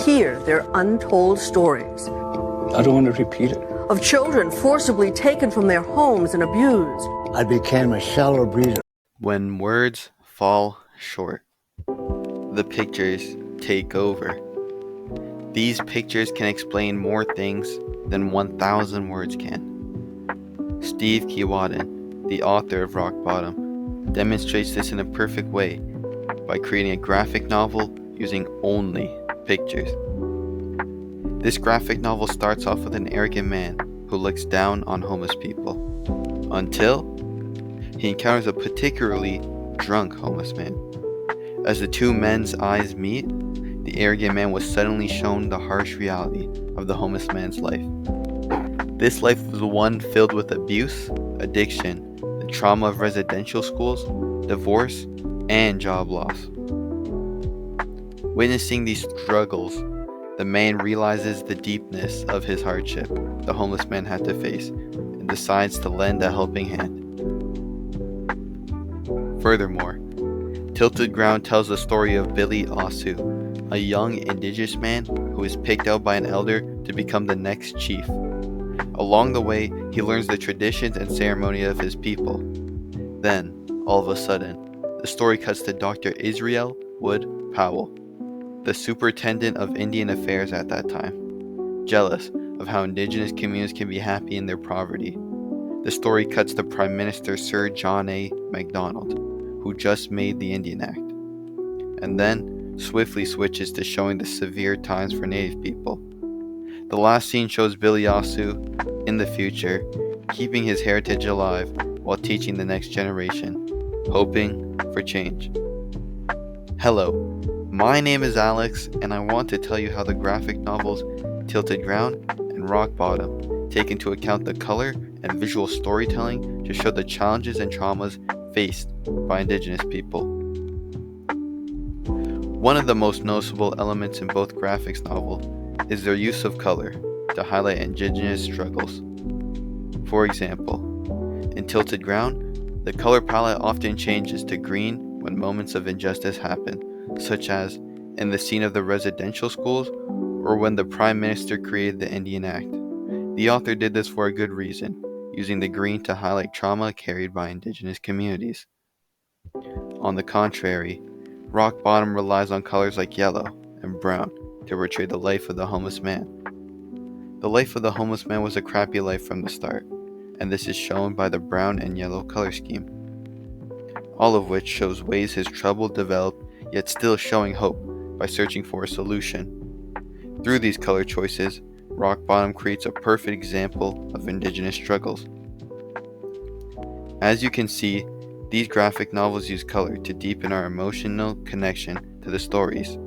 hear their untold stories. I don't want to repeat it. Of children forcibly taken from their homes and abused. I became a shallow breather. When words fall short, the pictures take over. These pictures can explain more things than 1,000 words can. Steve Keewatin, the author of Rock Bottom, demonstrates this in a perfect way by creating a graphic novel using only pictures. This graphic novel starts off with an arrogant man who looks down on homeless people, until he encounters a particularly drunk homeless man. As the two men's eyes meet, the arrogant man was suddenly shown the harsh reality of the homeless man's life. This life was one filled with abuse, addiction, the trauma of residential schools, divorce, and job loss. Witnessing these struggles, the man realizes the deepness of his hardship the homeless man had to face and decides to lend a helping hand. Furthermore, Tilted Ground tells the story of Billy Osu, a young indigenous man who is picked out by an elder to become the next chief. Along the way, he learns the traditions and ceremony of his people. Then, all of a sudden, the story cuts to Dr. Israel Wood Powell, the superintendent of Indian Affairs at that time, jealous of how indigenous communities can be happy in their poverty. The story cuts to Prime Minister Sir John A. Macdonald, who just made the Indian Act, and then swiftly switches to showing the severe times for Native people. The last scene shows Billy Osu in the future, keeping his heritage alive while teaching the next generation, hoping for change. Hello, my name is Alex, and I want to tell you how the graphic novels Tilted Ground and Rock Bottom take into account the color and visual storytelling to show the challenges and traumas faced by Indigenous people. One of the most noticeable elements in both graphics novels is their use of color to highlight Indigenous struggles. For example, in Tilted Ground, the color palette often changes to green when moments of injustice happen, such as in the scene of the residential schools or when the Prime Minister created the Indian Act. The author did this for a good reason, using the green to highlight trauma carried by Indigenous communities. On the contrary, Rock Bottom relies on colors like yellow and brown to portray the life of the homeless man. The life of the homeless man was a crappy life from the start, and this is shown by the brown and yellow color scheme, all of which shows ways his trouble developed, yet still showing hope by searching for a solution. Through these color choices, Rock Bottom creates a perfect example of Indigenous struggles. As you can see, these graphic novels use color to deepen our emotional connection to the stories,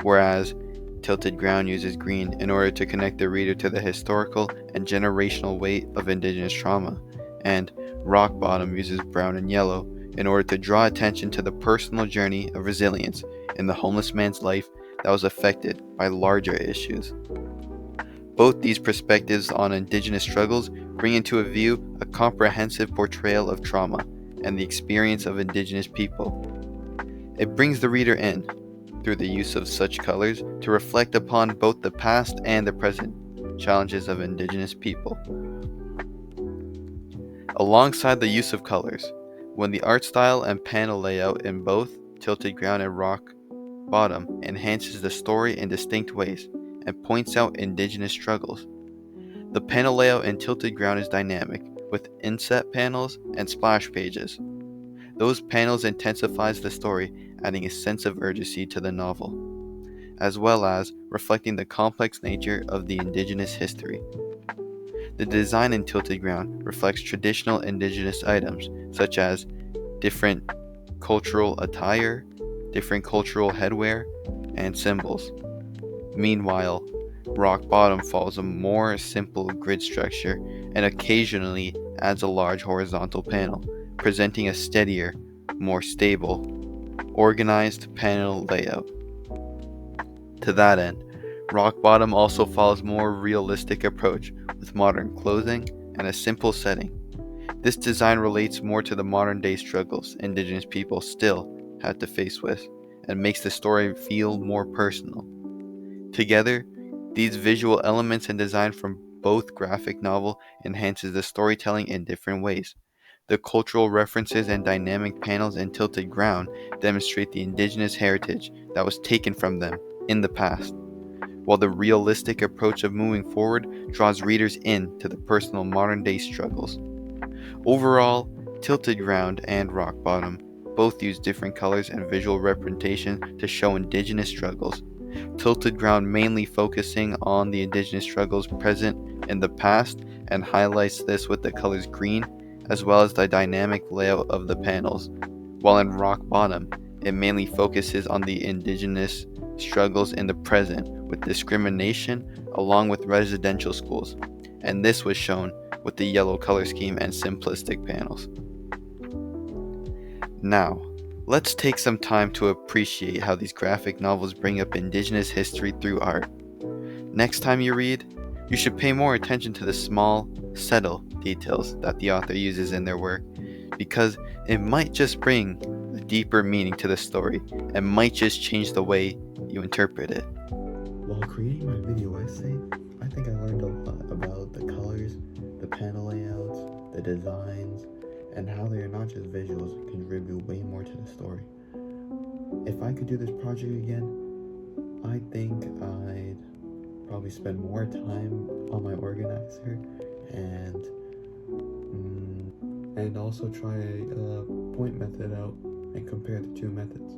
whereas Tilted Ground uses green in order to connect the reader to the historical and generational weight of Indigenous trauma, and Rock Bottom uses brown and yellow in order to draw attention to the personal journey of resilience in the homeless man's life that was affected by larger issues. Both these perspectives on Indigenous struggles bring into view a comprehensive portrayal of trauma and the experience of Indigenous people. It brings the reader in, through the use of such colors, to reflect upon both the past and the present challenges of Indigenous people. Alongside the use of colors, when the art style and panel layout in both Tilted Ground and Rock Bottom enhances the story in distinct ways and points out Indigenous struggles. The panel layout in Tilted Ground is dynamic, with inset panels and splash pages. Those panels intensifies the story, adding a sense of urgency to the novel, as well as reflecting the complex nature of the Indigenous history. The design in Tilted Ground reflects traditional Indigenous items, such as different cultural attire, different cultural headwear, and symbols. Meanwhile, Rock Bottom follows a more simple grid structure and occasionally adds a large horizontal panel, presenting a steadier, more stable, organized panel layout. To that end, Rock Bottom also follows more realistic approach with modern clothing and a simple setting. This design relates more to the modern day struggles Indigenous people still had to face with, and makes the story feel more personal. Together, these visual elements and design from both graphic novel enhances the storytelling in different ways. The cultural references and dynamic panels in Tilted Ground demonstrate the indigenous heritage that was taken from them in the past, while the realistic approach of moving forward draws readers in to the personal modern day struggles. Overall, Tilted Ground and Rock Bottom both use different colors and visual representation to show indigenous struggles. Tilted Ground mainly focusing on the indigenous struggles present in the past and highlights this with the colors green as well as the dynamic layout of the panels, while in Rock Bottom it mainly focuses on the indigenous struggles in the present with discrimination along with residential schools, and this was shown with the yellow color scheme and simplistic panels. Now, let's take some time to appreciate how these graphic novels bring up indigenous history through art. Next time you read, you should pay more attention to the small, subtle details that the author uses in their work, because it might just bring a deeper meaning to the story and might just change the way you interpret it. While creating my video essay, I think I learned a lot about the colors, the panel layouts, the designs, and how they are not just visuals and contribute way more to the story. If I could do this project again, I think I'd probably spend more time on my organizer and also try a point method out and compare the two methods.